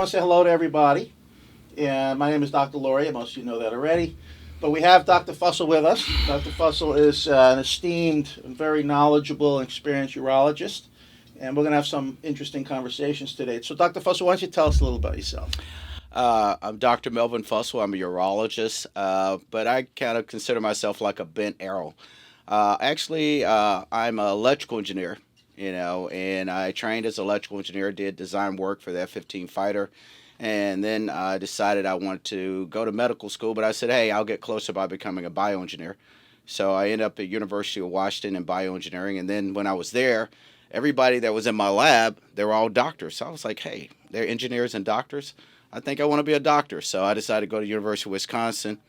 want to say hello to everybody. And my name is Dr. Loria. Most of you know that already. But we have Dr. Fussell with us. Dr. Fussell is an esteemed, very knowledgeable, and experienced urologist. And we're going to have some interesting conversations today. So, Dr. Fussell, why don't you tell us a little about yourself? I'm Dr. Melvin Fussell. I'm a urologist, but I kind of consider myself like a bent arrow. I'm an electrical engineer, and I trained as an electrical engineer, did design work for the F-15 fighter, and then I decided I wanted to go to medical school, but I said, hey, I'll get closer by becoming a bioengineer. So I ended up at University of Washington in bioengineering, and then when I was there, everybody that was in my lab, they were all doctors. So I was like, hey, they're engineers and doctors. I think I want to be a doctor. So I decided to go to University of Wisconsin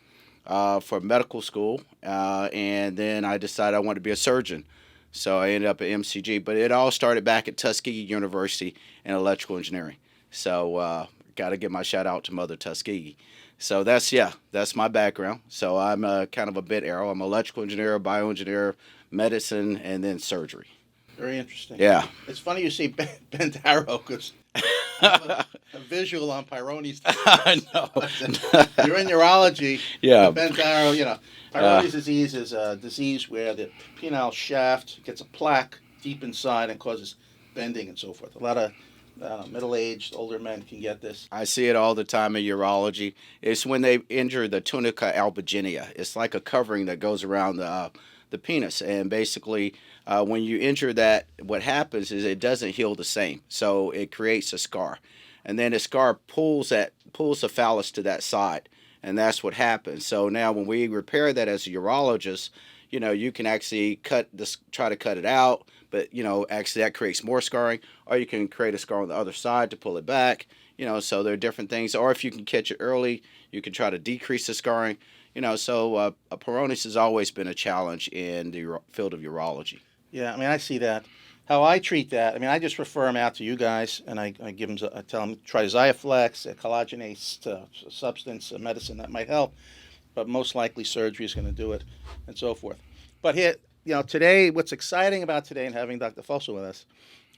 for medical school, and then I decided I wanted to be a surgeon. So I ended up at MCG, but it all started back at Tuskegee University in electrical engineering. So got to give my shout out to Mother Tuskegee. So that's my background. So I'm kind of a bit arrow. I'm an electrical engineer, bioengineer, medicine, and then surgery. Very interesting. Yeah. It's funny you say bent arrow because a visual on Peyronie's. I know. You're in urology. Yeah. Bent arrow, Peyronie's disease is a disease where the penile shaft gets a plaque deep inside and causes bending and so forth. A lot of middle-aged, older men can get this. I see it all the time in urology. It's when they injure the tunica albuginea. It's like a covering that goes around the penis, and basically when you injure that, what happens is it doesn't heal the same, so it creates a scar, and then the scar pulls the phallus to that side, and that's what happens. So now when we repair that as a urologist, you can actually try to cut it out, but actually that creates more scarring, or you can create a scar on the other side to pull it back. So there are different things, or if you can catch it early, you can try to decrease the scarring. So Peyronie's has always been a challenge in the field of urology. Yeah, I mean, I see that. How I treat that, I mean, I just refer them out to you guys, and I give them, I tell them try Xiaflex, a collagenase substance, a medicine that might help, but most likely surgery is going to do it, and so forth. But here, today, what's exciting about today and having Dr. Fussell with us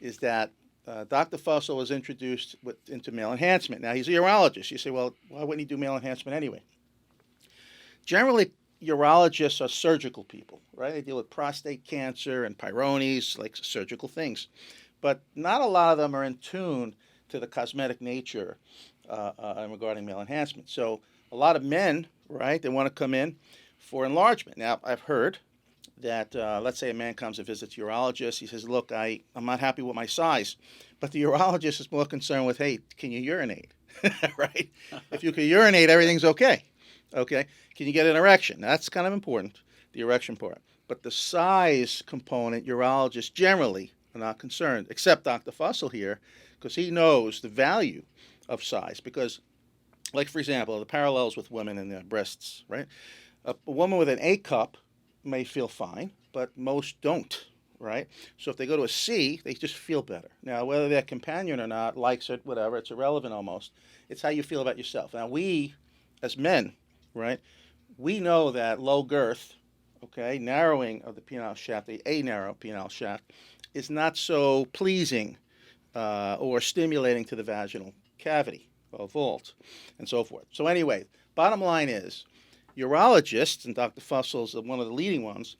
is that Dr. Fussell was introduced into male enhancement. Now, he's a urologist. You say, well, why wouldn't he do male enhancement anyway? Generally, urologists are surgical people, right? They deal with prostate cancer and Peyronie's, like surgical things. But not a lot of them are in tune to the cosmetic nature regarding male enhancement. So a lot of men, right, they want to come in for enlargement. Now, I've heard that, let's say a man comes and visits a urologist. He says, look, I'm not happy with my size. But the urologist is more concerned with, hey, can you urinate? Right? If you can urinate, everything's okay. Okay, can you get an erection? That's kind of important, the erection part. But the size component, urologists generally are not concerned, except Dr. Fussell here, because he knows the value of size. Because, like, for example, the parallels with women and their breasts, right? A woman with an A cup may feel fine, but most don't, right? So if they go to a C, they just feel better. Now, whether their companion or not likes it, whatever, it's irrelevant almost. It's how you feel about yourself. Now, we, as men, right, we know that low girth, okay, narrowing of the penile shaft, a narrow penile shaft, is not so pleasing or stimulating to the vaginal cavity or vault and so forth. So anyway, bottom line is, urologists, and Dr. Fussell's one of the leading ones,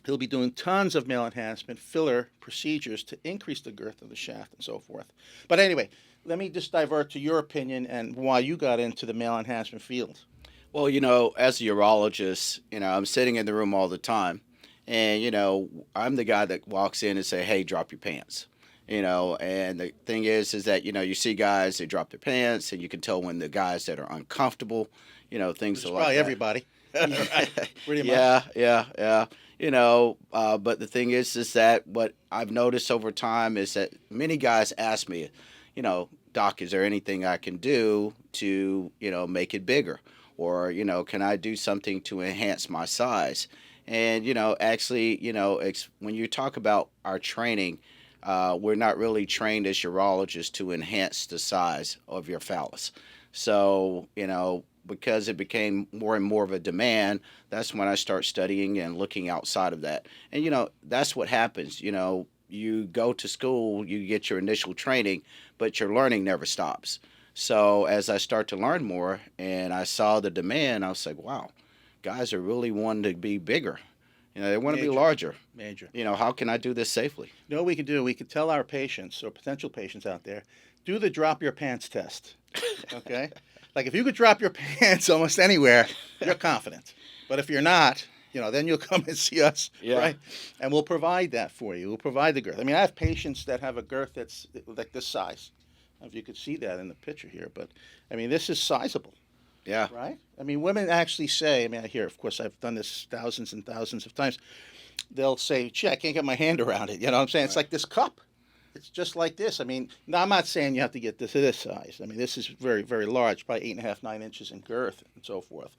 he'll be doing tons of male enhancement filler procedures to increase the girth of the shaft and so forth. But anyway, let me just divert to your opinion and why you got into the male enhancement field. Well, as a urologist, I'm sitting in the room all the time, and I'm the guy that walks in and say, "Hey, drop your pants." And the thing is that you see guys, they drop their pants, and you can tell when the guys that are uncomfortable, things It's like probably that. everybody. Right. Pretty much. Yeah. But the thing is that what I've noticed over time is that many guys ask me, Doc, is there anything I can do to, make it bigger? Or, can I do something to enhance my size? And, when you talk about our training, we're not really trained as urologists to enhance the size of your phallus. So, because it became more and more of a demand, that's when I start studying and looking outside of that. And, that's what happens. You go to school, you get your initial training, but your learning never stops. So as I start to learn more and I saw the demand, I was like, wow, guys are really wanting to be bigger. They want to be Major, larger. major. How can I do this safely? You know what we could do? We could tell our patients or potential patients out there, do the drop your pants test. Okay? Like if you could drop your pants almost anywhere, you're confident. But if you're not, then you'll come and see us, Yeah. right? And we'll provide that for you. We'll provide the girth. I mean, I have patients that have a girth that's like this size. I don't know if you could see that in the picture here, but I mean, this is sizable, Yeah. right? I mean, women actually say, I mean, I hear, of course, I've done this thousands and thousands of times. They'll say, gee, I can't get my hand around it. You know what I'm saying? It's Right. like this cup. It's just like this. I mean, now I'm not saying you have to get this size. I mean, this is very, very large, probably 8.5, 9 inches in girth and so forth.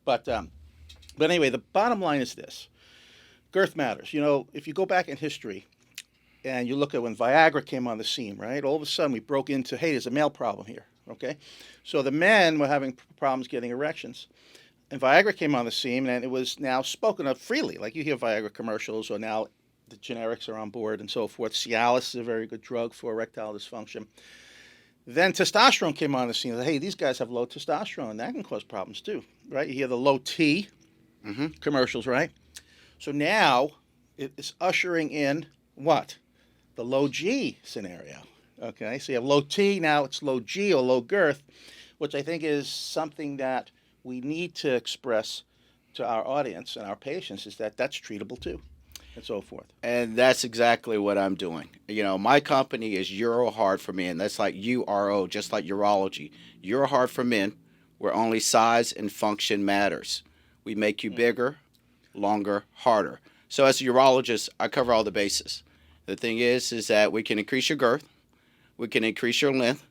But anyway, the bottom line is this: girth matters. If you go back in history and you look at when Viagra came on the scene, right? All of a sudden we broke into, hey, there's a male problem here. Okay, so the men were having problems getting erections. And Viagra came on the scene, and it was now spoken of freely. Like you hear Viagra commercials, or now the generics are on board and so forth. Cialis is a very good drug for erectile dysfunction. Then testosterone came on the scene. Hey, these guys have low testosterone, and that can cause problems too, right? You hear the low T Mm-hmm. commercials, right? So now it's ushering in what? The low G scenario. Okay, so you have low T, now it's low G or low girth, which I think is something that we need to express to our audience and our patients, is that that's treatable too, and so forth. And that's exactly what I'm doing. My company is Uro Hard for Men. That's like URO, just like urology. Uro Hard for Men, where only size and function matters. We make you bigger, longer, harder. So as a urologist, I cover all the bases. The thing is that we can increase your girth, we can increase your length,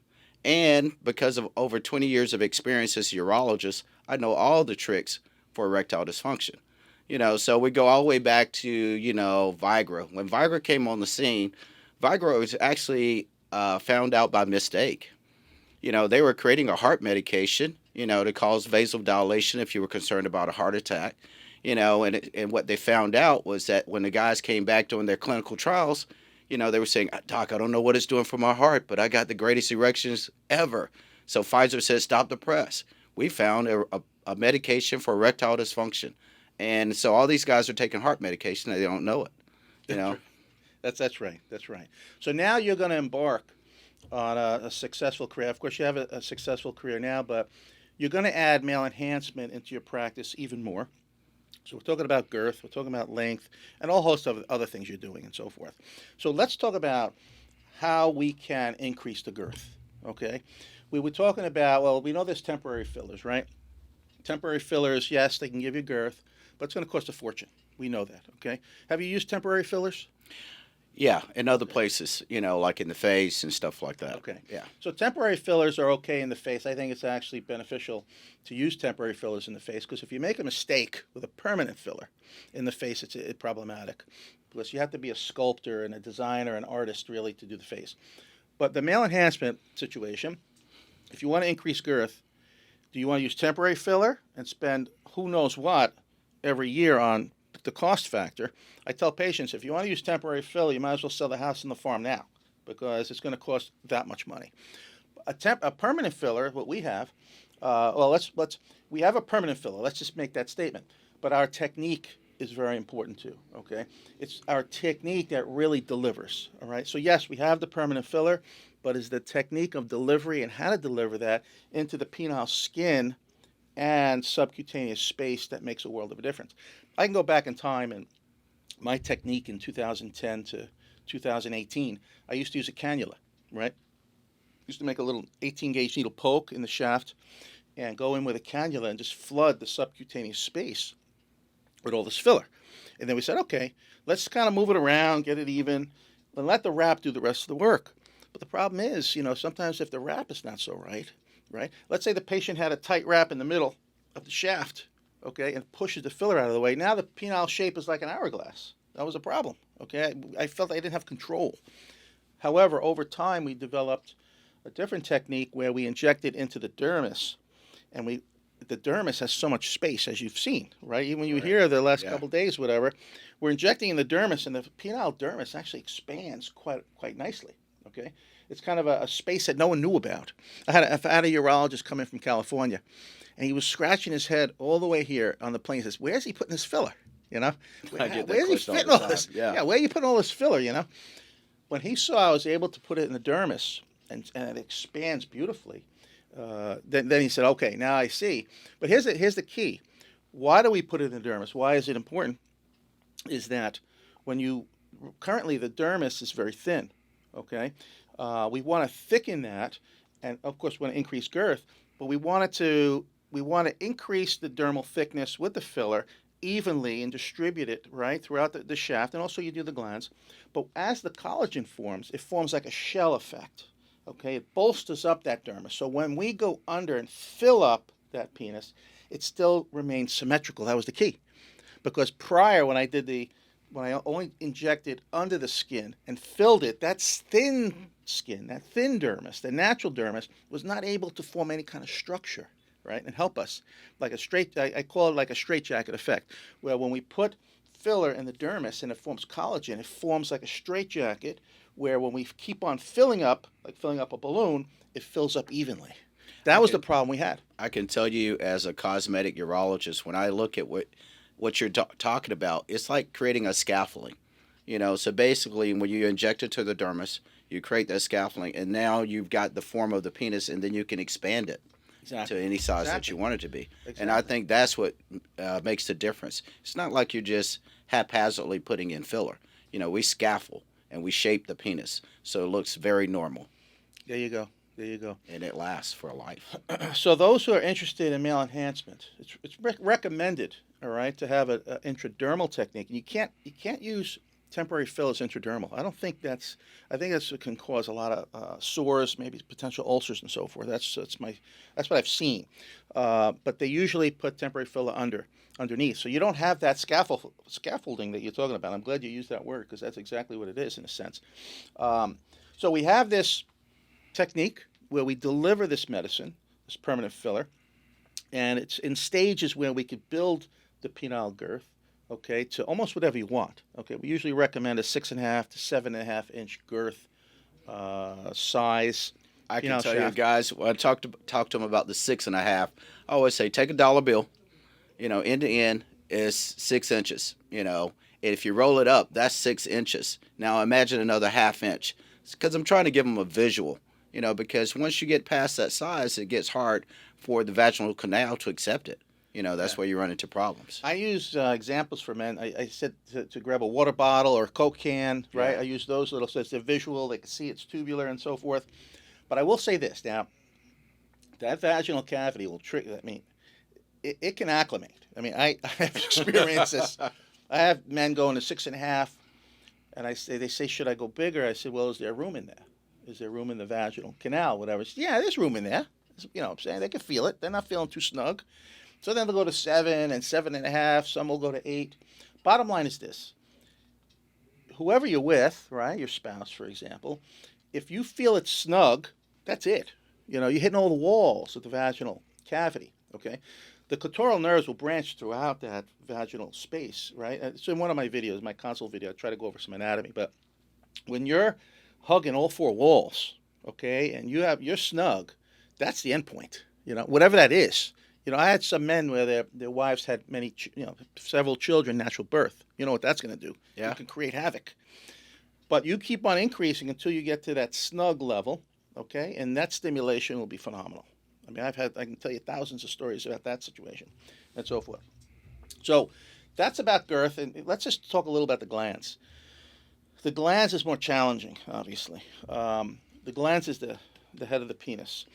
and because of over 20 years of experience as a urologist, I know all the tricks for erectile dysfunction. So we go all the way back to, Viagra. When Viagra came on the scene, Viagra was actually found out by mistake. They were creating a heart medication, to cause vasodilation if you were concerned about a heart attack. And what they found out was that when the guys came back doing their clinical trials, they were saying, Doc, I don't know what it's doing for my heart, but I got the greatest erections ever. So Pfizer said, stop the press. We found a medication for erectile dysfunction. And so all these guys are taking heart medication and they don't know it. That's right. That's right. So now you're going to embark on a successful career. Of course, you have a successful career now, but you're going to add male enhancement into your practice even more. So we're talking about girth, we're talking about length, and a whole host of other things you're doing and so forth. So let's talk about how we can increase the girth, okay? We were talking about, well, we know there's temporary fillers, right? Temporary fillers, yes, they can give you girth, but it's going to cost a fortune. We know that, okay? Have you used temporary fillers? Yeah, in other places, like in the face and stuff like that. Okay. Yeah. So temporary fillers are okay in the face. I think it's actually beneficial to use temporary fillers in the face, because if you make a mistake with a permanent filler in the face, it's problematic, because you have to be a sculptor and a designer and artist really to do the face. But the male enhancement situation, if you want to increase girth, do you want to use temporary filler and spend who knows what every year on the cost factor? I tell patients, if you want to use temporary filler, you might as well sell the house and the farm now, because it's going to cost that much money. A permanent filler, what we have, we have a permanent filler. Let's just make that statement. But our technique is very important too. Okay, it's our technique that really delivers. All right. So yes, we have the permanent filler, but it's the technique of delivery and how to deliver that into the penile skin and subcutaneous space that makes a world of a difference. I can go back in time, and my technique in 2010 to 2018, I used to use a cannula, right? Used to make a little 18 gauge needle poke in the shaft and go in with a cannula and just flood the subcutaneous space with all this filler. And then we said, okay, let's kind of move it around, get it even, and let the wrap do the rest of the work. But the problem is, sometimes if the wrap is not so right, Let's say the patient had a tight wrap in the middle of the shaft, okay, and pushes the filler out of the way. Now the penile shape is like an hourglass. That was a problem, okay? I felt I didn't have control. However, over time, we developed a different technique where we injected into the dermis, and the dermis has so much space, as you've seen, right? Even when you hear the last couple of days, whatever, we're injecting in the dermis, and the penile dermis actually expands quite nicely, okay? It's kind of a space that no one knew about. I had a urologist come in from California, and he was scratching his head all the way here on the plane. He says, "Where's he putting his filler? You know, I get that where's he question all fitting the all time. this? Yeah. Yeah, where are you putting all this filler? You know." When he saw I was able to put it in the dermis and it expands beautifully, then he said, "Okay, now I see." But here's the key. Why do we put it in the dermis? Why is it important? Is that when you currently the dermis is very thin, okay? We want to thicken that, and of course we want to increase girth, but we want to increase the dermal thickness with the filler evenly and distribute it right throughout the shaft, and also you do the glands. But as the collagen forms, it forms like a shell effect. Okay, it bolsters up that dermis. So when we go under and fill up that penis, it still remains symmetrical. That was the key. Because prior, when I only injected under the skin and filled it, that thin skin, that thin dermis, the natural dermis, was not able to form any kind of structure, right, and help us. Like I call it like a straitjacket effect, where when we put filler in the dermis and it forms collagen, it forms like a straitjacket, where when we keep on filling up, like filling up a balloon, it fills up evenly. That was the problem we had. I can tell you as a cosmetic urologist, when I look at what you're talking about, it's like creating a scaffolding. So basically, when you inject it to the dermis, you create that scaffolding, and now you've got the form of the penis, and then you can expand it to any size that you want it to be. Exactly. And I think that's what makes the difference. It's not like you're just haphazardly putting in filler. We scaffold and we shape the penis so it looks very normal. There you go. There you go. And it lasts for a life. So those who are interested in male enhancement, it's recommended, all right, to have an intradermal technique. And you can't use temporary fillers intradermal. I think that's what can cause a lot of sores, maybe potential ulcers and so forth. That's what I've seen. But they usually put temporary filler underneath, so you don't have that scaffolding that you're talking about. I'm glad you used that word because that's exactly what it is in a sense. So we have this technique where we deliver this medicine, this permanent filler, and it's in stages where we could build the penile girth, okay, to almost whatever you want. Okay, we usually recommend a 6.5 to 7.5 inch girth size. I can tell you guys, when I talk to them about the 6.5, I always say take a dollar bill. End to end is 6 inches. And if you roll it up, that's 6 inches. Now imagine another half inch, because I'm trying to give them a visual. Because once you get past that size, it gets hard for the vaginal canal to accept it. That's where you run into problems. I use examples for men. I said to grab a water bottle or a Coke can, right? Yeah. I use those little, so it's a visual. They can see it's tubular and so forth. But I will say this now: that vaginal cavity will trigger. I mean, it can acclimate. I mean, I have experienced this. I have men going to 6.5, and they say, should I go bigger? I said, well, is there room in there? Is there room in the vaginal canal, whatever? Said, yeah, there's room in there. What I'm saying? They can feel it. They're not feeling too snug. So then they'll go to 7 and 7.5. Some will go to 8. Bottom line is this. Whoever you're with, right, your spouse, for example, if you feel it's snug, that's it. You're hitting all the walls of the vaginal cavity, okay? The clitoral nerves will branch throughout that vaginal space, right? It's in one of my videos, my consult video. I try to go over some anatomy. But when you're hugging all 4 walls, okay, and you're snug, that's the end point, whatever that is. I had some men where their wives had several children, natural birth. You know what that's going to do? Yeah. It can create havoc. But you keep on increasing until you get to that snug level, okay, and that stimulation will be phenomenal. I mean, I can tell you thousands of stories about that situation and so forth. So that's about girth, and let's just talk a little about the glands. The glands is more challenging, obviously. The glands is the head of the penis.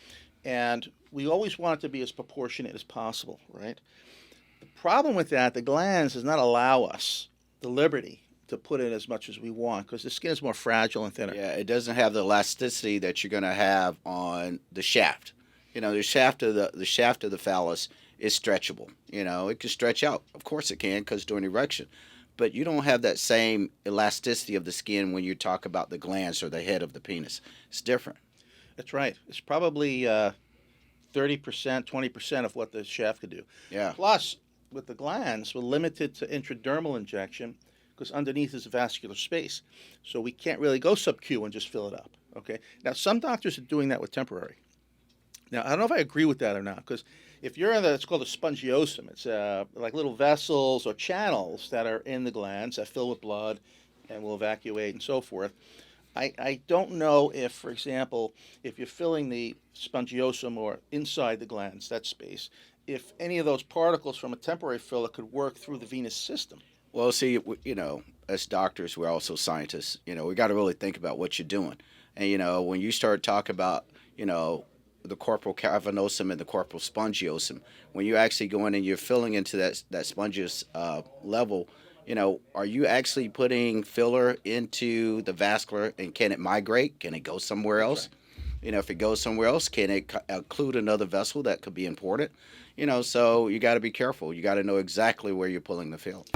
And we always want it to be as proportionate as possible, right? The problem with that, the glands does not allow us the liberty to put in as much as we want because the skin is more fragile and thinner. Yeah, it doesn't have the elasticity that you're going to have on the shaft. The shaft of the phallus is stretchable. It can stretch out. Of course it can because during erection. But you don't have that same elasticity of the skin when you talk about the glands or the head of the penis. It's different. That's right. It's probably 30%, 20% of what the shaft could do. Yeah. Plus, with the glands, we're limited to intradermal injection because underneath is a vascular space. So we can't really go sub-Q and just fill it up. Okay. Now, some doctors are doing that with temporary. Now, I don't know if I agree with that or not, because if you're in the, it's called a spongiosum. It's like little vessels or channels that are in the glands that fill with blood and will evacuate and so forth. I don't know if, for example, if you're filling the spongiosum or inside the glands, that space, if any of those particles from a temporary filler could work through the venous system. Well, see, as doctors, we're also scientists. We got to really think about what you're doing. And, when you start talking about, you know, the corporal cavernosum and the corporal spongiosum, when you actually go in and you're filling into that spongious level, are you actually putting filler into the vascular, and can it migrate? Can it go somewhere That's else? right. If it goes somewhere else, can it occlude another vessel that could be important? So you got to be careful. You got to know exactly where you're pulling the fill.